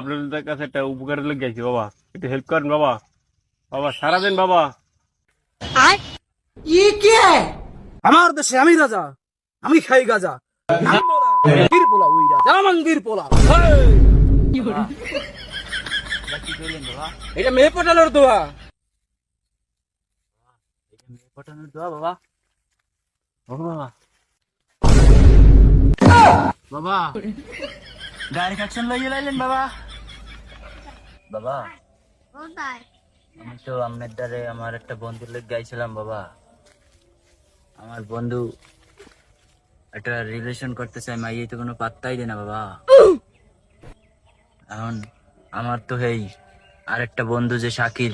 আপনাদের কাছে একটা উপকার লেগে গেছি বাবা, একটু হেল্প করেন বাবা। বাবা সারাদিন বাবা। আমার দেশে আমি রাজা, আমি খাই গাজা। বীর পোলা উই রাজা বীর পোলা। কি করলেন বাবা? এটা মেয়ে পটানোর দোয়া। মেয়ে পটানোর দোয়া বাবা। বাবা বাবা ডাইরেক্ট অ্যাকশন লাগিয়ে লাইলেন বাবা। বাবা আমি তো আপনার দ্বারে আমার একটা বন্ধুর লেগে গাইছিলাম বাবা। আমার বন্ধু একটা রিলেশন করতে চাই, মাইয়ে তো কোনো পাত্তাই দেয় না বাবা। এখন আমার তো হেই আরেকটা বন্ধু যে শাকিল,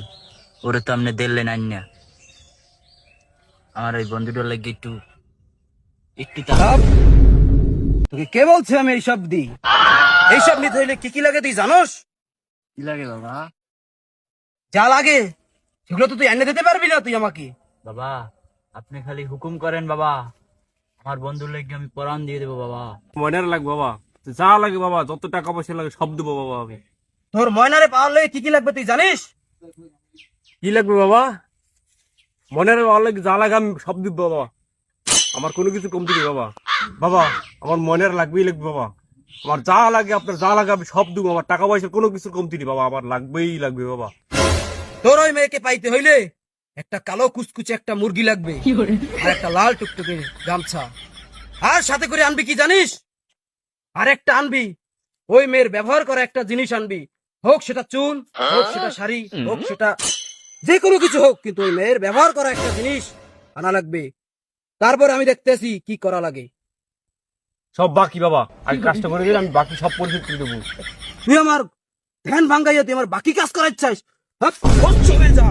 ওরে তো আপনি দিলেন আইন না। আমার ওই বন্ধুটার লাগে একটু একটু তোকে কে বলছে আমি এইসব দিই? এইসব নিতে হইলে কি কি লাগে তুই জানোস? কি লাগে বাবা? যা লাগে সেগুলো তো তুই এনে দিতে পারবি না তুই আমাকে। বাবা আপনি খালি হুকুম করেন বাবা, আমার বন্ধুর লাগে আমি পরাণ দিয়ে দেবো বাবা। মনের লাগবে বাবা, যা লাগে বাবা, যত টাকা পয়সা লাগে সব দেবো বাবা আমি। তোর ময়নারে পাওয়ার লাগে কি কি লাগবে তুই জানিস? কি লাগবে বাবা? মনের ভালো লাগে, যা লাগে আমি সব দিব বাবা। আমার কোনো কিছু কমতি নেই বাবা। বাবা আমার মনের লাগবেই লাগবে বাবা। আমার যা লাগে, আপনার যা লাগে আমি সব দিব। আমার টাকা পয়সার কোনো কিছু কমতি নেই বাবা, আমার লাগবেই লাগবে বাবা। তোর ওই মেয়েকে পাইতে হইলে একটা কালো কুচকুচে একটা মুরগি লাগবে, আর একটা লাল টুকটুকে গামছা, আর সাথে করে আনবি কি জানিস? আর একটা আনবি ওই মেয়ের ব্যবহার করা একটা জিনিস আনবি, হোক সেটা চুল, হোক সেটা শাড়ি, হোক সেটা যে কোনো কিছু হোক, কিন্তু ওই মেয়ের ব্যবহার করা একটা জিনিস আনা লাগবে। তারপর আমি দেখতেছি কি করা লাগে। সব বাকি বাবা, আগে কাজটা করে দিলে আমি বাকি সব পরিশোধ করে দেবো। তুই আমার ধ্যান ভাঙ্গাইয়া তুই আমার বাকি কাজ করার চাইস? চলে যা।